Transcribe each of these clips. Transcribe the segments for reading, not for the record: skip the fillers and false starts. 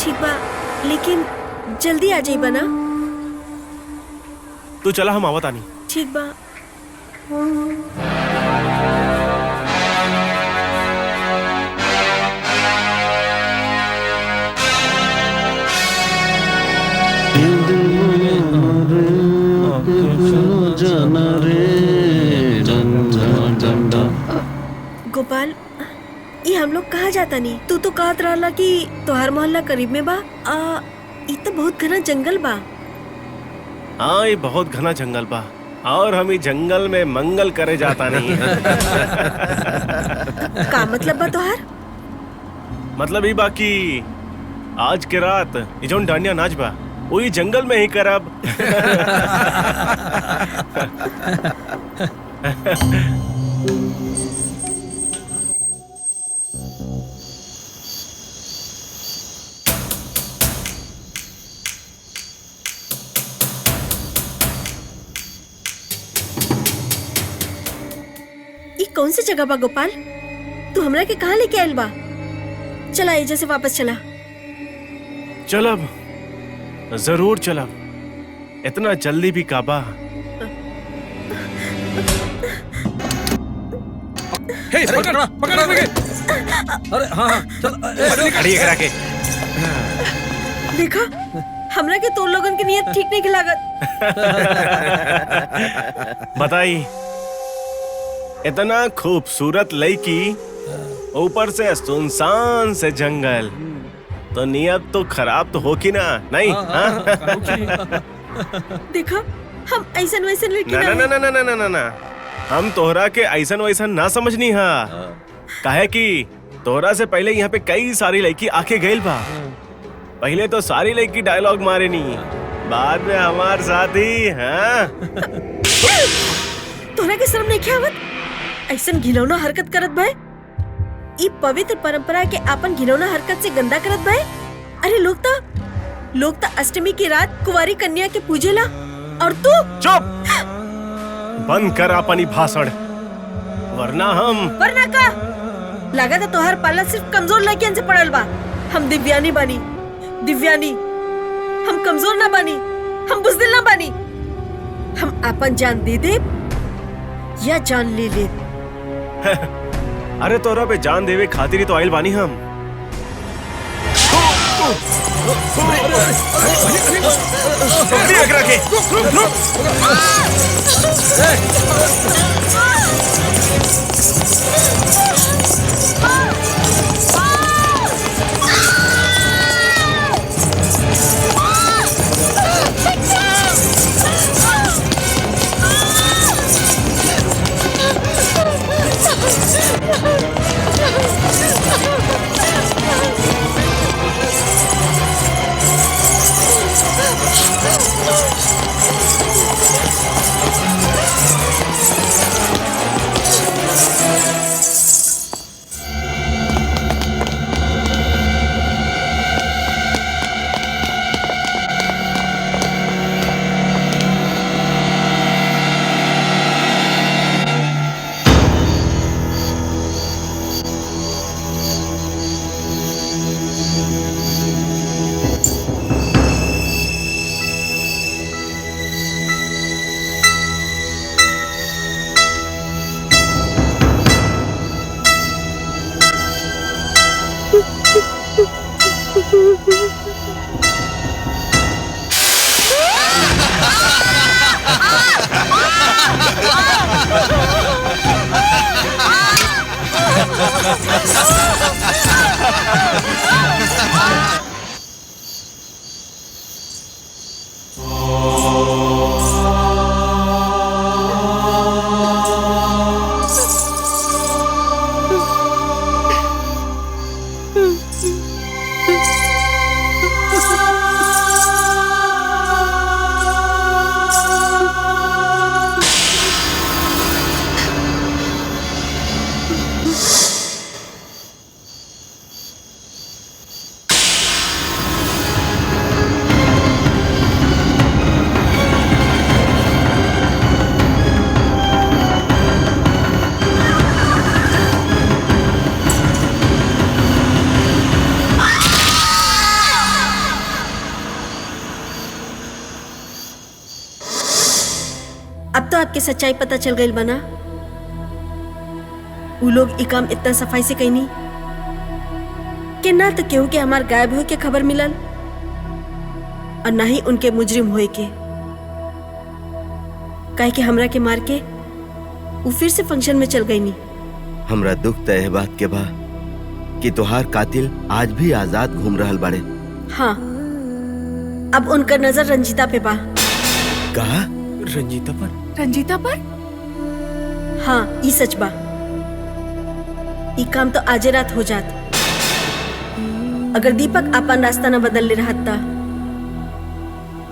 ठीक बा, लेकिन जल्दी आ जाइबा ना। तू चला, हम आवत आनी। ठीक बा। गोपाल, ये हम लोग कहाँ जाता नहीं? तू तो कहत रहला कि तोहार मोहल्ला करीब में बा। ये तो बहुत घना जंगल बा। हाँ, ये बहुत घना जंगल बा और हम ये जंगल में मंगल करे जाता नहीं। का मतलब बा तोहार? मतलब ये बाकी आज के रात ये जो डांडिया नाच बा वही जंगल में ही करब। कौन सी जगह बा गोपाल? तू हमरा के कहाँ लेके आयल बा? चला एजा से वापस चला। चलब, जरूर चलब। इतना जल्दी भी काबा। हे, पकड़ पकड़ पकड़। अरे हाँ हाँ चल, खड़ी करा के। देखा, हमरा के तो लोगन की नियत ठीक नहीं लागत। बताई, इतना खूबसूरत लड़की, ऊपर से सुनसान से जंगल, तो नियत तो खराब तो हो की ना? नहीं? देखा, हम ऐसन वैसन लड़की ना ना ना ना ना ना ना, हम तोहरा के ऐसन वैसन ना समझनी हा। काहे कि तोहरा से पहले यहाँ पे कई सारी लड़की आके गइल बा। पहले तो सारी लड़की डायलॉग मारे नी, बाद में हमार साथी। हाँ, तोहरा के शर्म नहीं आवत? ऐसन घिनौना हरकत करत भाई? ई पवित्र परंपरा के अपन घिनौना हरकत से गंदा करत भाई? अरे लोग तो अष्टमी की रात कुंवारी कन्या के पूजेला, और तू चुप! बंद कर अपनी भाषण, वरना का लगा था तोहर पाला सिर्फ कमजोर लड़कियन से पड़ल बा। हम दिव्यानी बानी, दिव्यानी। हम कमजोर ना बानी, हम बुज़दिल ना बानी। हम अपन जान दे दे या जान ले ले। अरे तोरा पे जान देवे खातिर ही तो आइल बानी हम। अब तो आपके सच्चाई पता चल गई बना। वो लोग ई काम इतना सफाई से कहीं नहीं कि ना तो केहू के हमार गायब हो के खबर मिलल और ना ही उनके मुजरिम होए के। काहे कि हमरा के मार के वो फिर से फंक्शन में चल गई नहीं। हमरा दुख त एह बात के बा कि तोहार कातिल आज भी आजाद घूम रहल बाड़े। हाँ, अब उनका नजर रंजीता पे बा। कहा? रंजीता पर? रंजीता पर? हाँ, ई सच बा। ई काम तो आजे रात हो जात अगर दीपक अपन रास्ता न बदल ले रहा था,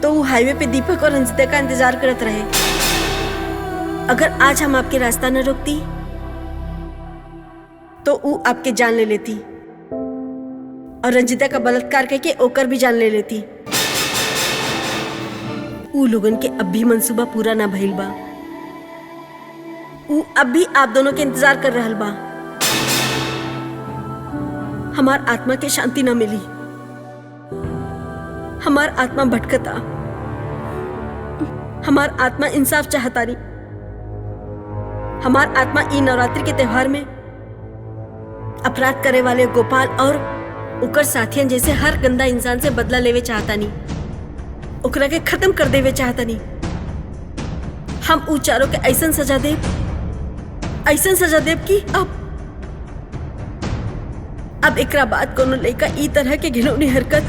तो वो हाईवे पे दीपक और रंजीता का इंतजार करत रहे। अगर आज हम आपके रास्ता न रोकती तो वो आपके जान ले लेती और रंजीता का बलात्कार करके ओकर भी जान ले लेती। वो लोगन के अब भी मंसूबा पूरा ना भइल बा। वो अब भी आप दोनों के इंतजार कर रहल बा। हमार आत्मा के शांति ना मिली। हमार आत्मा भटकता। हमार आत्मा इंसाफ चाहता रही। हमार आत्मा ई नवरात्रि के त्योहार में अपराध करे वाले गोपाल और उकर साथियन जैसे हर गंदा इंसान से बदला लेवे चाहता नहीं, ओकरा के खत्म कर देवे चाहता नहीं। हम उ चारों के ऐसन सजा देव कि अब एकरा बाद कोनो लड़का ई तरह के घिनौनी हरकत,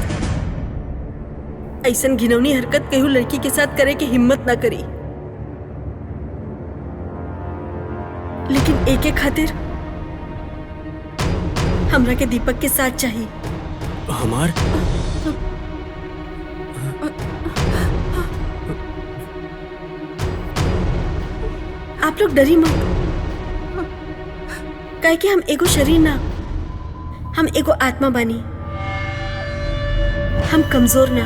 ऐसन घिनौनी हरकत केहू लड़की के साथ करे के हिम्मत ना करी। लेकिन एके खातिर हमरा के दीपक के साथ चाहिए। हमार? आप लोग डरी मत। काहे कि हम एगो शरीर ना, हम एगो आत्मा बानी। हम कमजोर ना,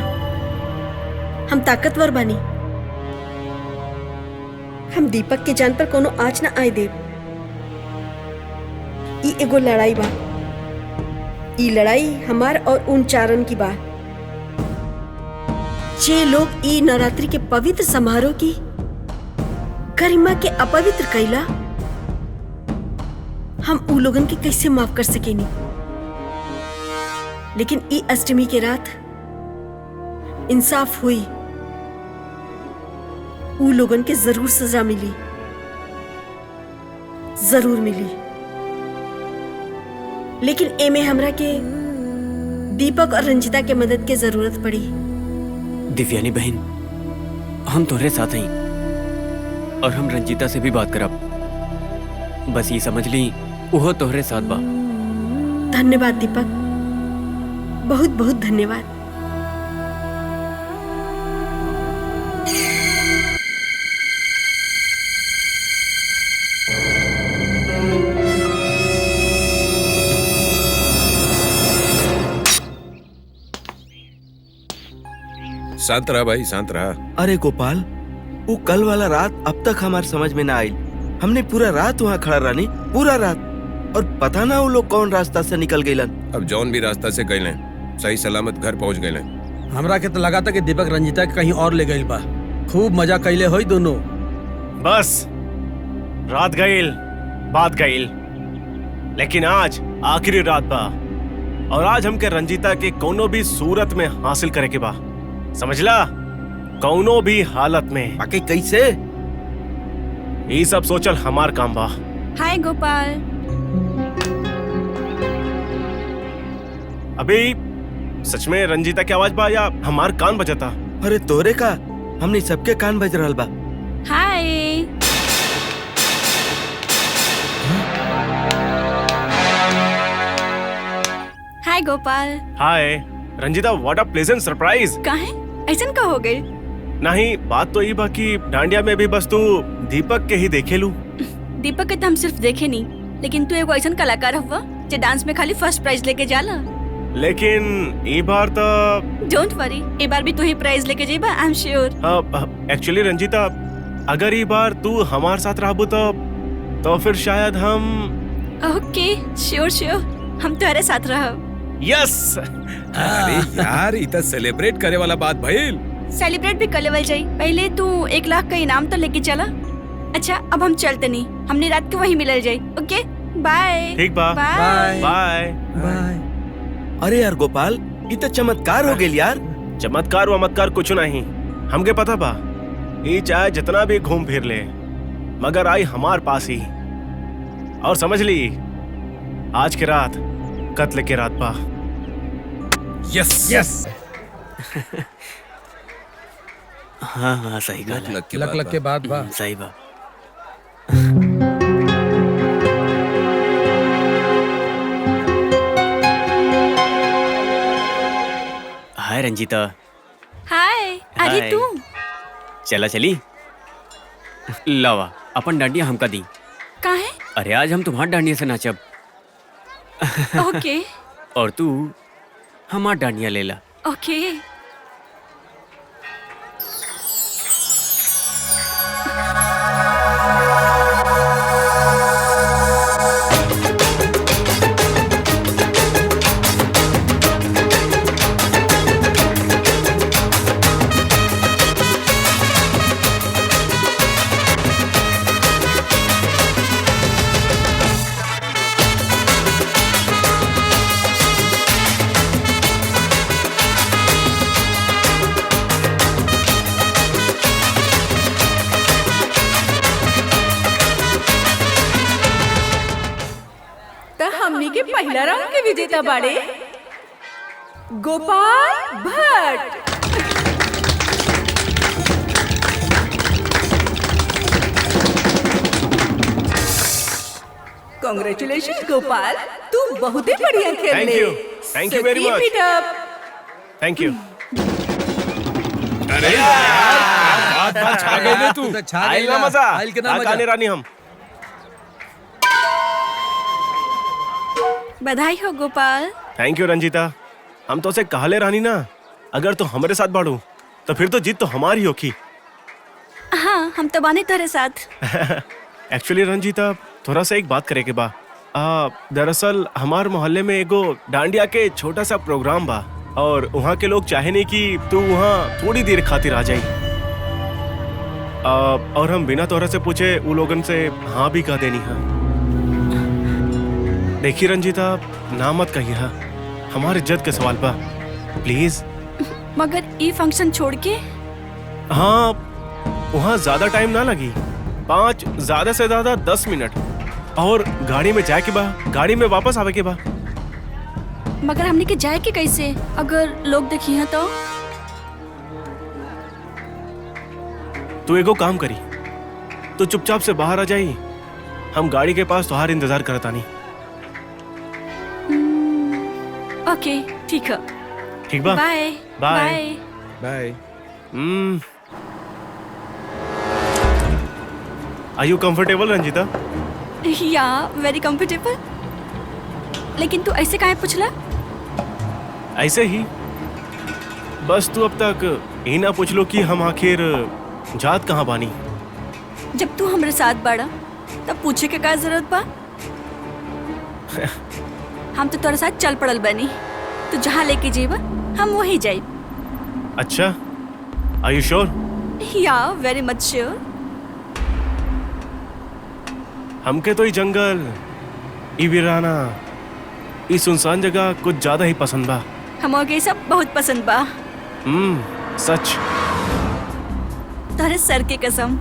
हम ताकतवर बानी। हम दीपक के जान पर कोनो आँच ना आए देव। ई एगो लड़ाई बा। ई लड़ाई हमार और उन चारन की बा जे लोग ई नवरात्रि के पवित्र समारोह की गरिमा के अपवित्र कैला। हम उ लोगन के कैसे माफ कर सकेनी। लेकिन ई अष्टमी के रात इंसाफ हुई। उ लोगन के जरूर सजा मिली, जरूर मिली। लेकिन एमे हमरा के दीपक और रंजिता के मदद के जरूरत पड़ी। दिव्यानी बहन, हम तोहरे साथ हैं और हम रंजीता से भी बात करब। बस ये समझ ली वो तोहरे साथ बा। धन्यवाद दीपक, बहुत बहुत धन्यवाद। शांत रहा भाई, शांत रहा। अरे गोपाल, वो कल वाला रात अब तक हमारे समझ में ना आई। हमने पूरा रात वहाँ खड़ा रहनी, पूरा रात, और पता ना वो लोग कौन रास्ता से निकल गए। अब जौन भी रास्ता से गए सही सलामत घर पहुँच गए। हमरा के तो लगा था कि दीपक रंजीता के कहीं और ले गई बा। खूब मजा कैले होई दोनों। बस रात गईल, बात गईल, लेकिन आज आखिरी रात बा और आज हमके रंजीता के कोनो भी सूरत में हासिल करे के बा। समझला? कौनो भी हालत में। आके कैसे? ये सब सोचल हमार काम बा। हाय गोपाल। अभी सच में रंजीता की आवाज बा या हमार कान बजता? अरे तोरे का, हमने सबके कान बज रहल बा। Hi. Hi Gopal. Hi Ranjita, what a pleasant surprise. काहे ऐसन का हो गई? नहीं, बात तो ये बा कि डांडिया में भी बस तू दीपक के ही देखे लू। दीपक के तो हम सिर्फ देखे नहीं, लेकिन तू एगो ऐसन कलाकार हुआ जो डांस में खाली फर्स्ट प्राइज लेके जाला। लेकिन ये बार तो डोंट वरी, ए बार भी तू ही प्राइज लेके जाइबा, I am sure. Actually Ranjita, अगर ये बार तू हमारे साथ रहबू तो फिर शायद हम। ओके, श्योर श्योर, हम तुम्हारे साथ रहब। यस। अरे यार, इतना सेलिब्रेट करे वाला बात भइल। सेलिब्रेट भी कर लेवल जाई। पहले तू 1 लाख का इनाम तो लेके चला। अच्छा अब हम चलते नहीं, हमने रात को वहीं मिलल जाई। ओके बाय। ठीक बा। बाय। बाय। बाय। अरे यार गोपाल, ये तो चमत्कार हो गेल यार। चमत्कार वमत्कार कुछ नहीं, हमके पता बा ये चाहे जितना भी घूम फिर ले मगर आई हमार पास ही। और समझ ली आज की रात कत्ल की रात बा। Yes yes. हाँ हाँ सही गल है। लक लक के बाद बा। सही बा। हाय रंजीता। हाय। अरे हाय। तू चला चली लावा अपन डांडिया हमका दी। कहाँ है? अरे आज हम तुम्हार डांडिया से नाचब ओके और तू हमार डांडिया ले ला। ओके। हमनी के पहला राउंड के विजेता बाड़े गोपाल भट्ट। कांग्रेचुलेशन गोपाल, तू बहुत ही बढ़िया खेले। थैंक यू वेरी मच। Thank you. अरे छा गए तू। छा आइल ना मजा। आइल के ना मजा। काने रानी हम। बधाई हो गोपाल। Thank you Ranjita. हम तो से कहले रानी ना, अगर तो हमारे साथ बाड़ू तो फिर तो जीत तो हमारी होगी। हाँ हम तो बाने तेरे साथ। एक्चुअली रंजीता थोड़ा सा एक बात करे के बा। दरअसल हमार मोहल्ले में एगो डांडिया के छोटा सा प्रोग्राम बा और वहाँ के लोग चाहे नहीं कि तू वहाँ थोड़ी देर खातिर आ जाई। और हम बिना तोरा से पूछे वो लोगन से हाँ भी कह देनी है। देखिए रंजीता, ना मत कहिए हाँ, हमारी इज्जत के सवाल बा प्लीज। मगर ये फंक्शन छोड़ के हाँ वहाँ ज्यादा टाइम ना लगी, 5 ज्यादा से ज्यादा 10 मिनट और गाड़ी में जाए के बा, गाड़ी में वापस आवे के बा। मगर हमने के जाए के कैसे अगर लोग देखी हैं तो? तू एगो काम करी, तू चुपचाप से बाहर आ जाई, हम गाड़ी के पास तुम्हारा इंतजार करता नहीं। ओके ठीक है। ठीक बा। Bye bye. Bye. Are you comfortable Ranjita? या वेरी कंफर्टेबल। लेकिन तू ऐसे काहे पूछला? ऐसे ही बस तू अब तक ये ना पूछ लो कि हम आखिर जात कहाँ बानी। जब तू हमारे साथ बाड़ा तब पूछे के का जरूरत बा? हम तो तोरे साथ चल पड़ल बनी, तू जहाँ लेके जेबा हम वहीं जाई। अच्छा, आर यू श्योर? या वेरी मच श्योर। हमके तो ये जंगल, ये वीराना, ये सुनसान जगह कुछ ज्यादा ही पसंद बा। हमके सब बहुत पसंद बा। सच। तोरे सर के कसम।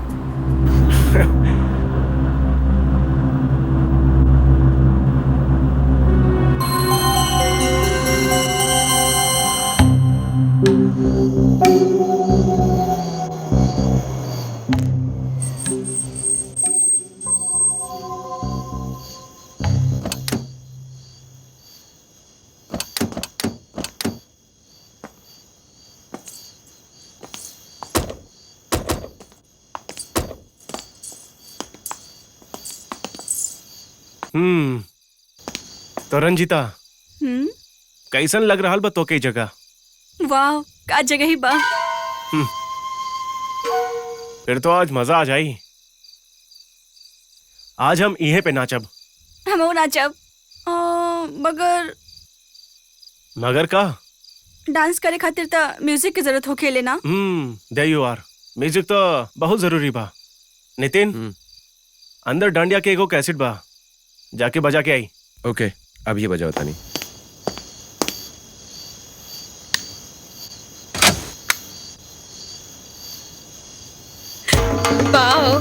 तो रंजीता हम्म। कैसन लग रहा बा तो कई जगह? वाह का जगह ही बा। फिर तो आज मजा आ जाई। आज हम इहे पे नाचब। हम नाचब मगर मगर का? डांस करे खातिर त म्यूजिक की जरूरत होखे लेना। There you R. म्यूजिक तो बहुत जरूरी बा। नितिन अंदर डांडिया के एगो कैसेट बा, जाके बजा के आई। ओके, अब ये बजाओ तानी। वाओ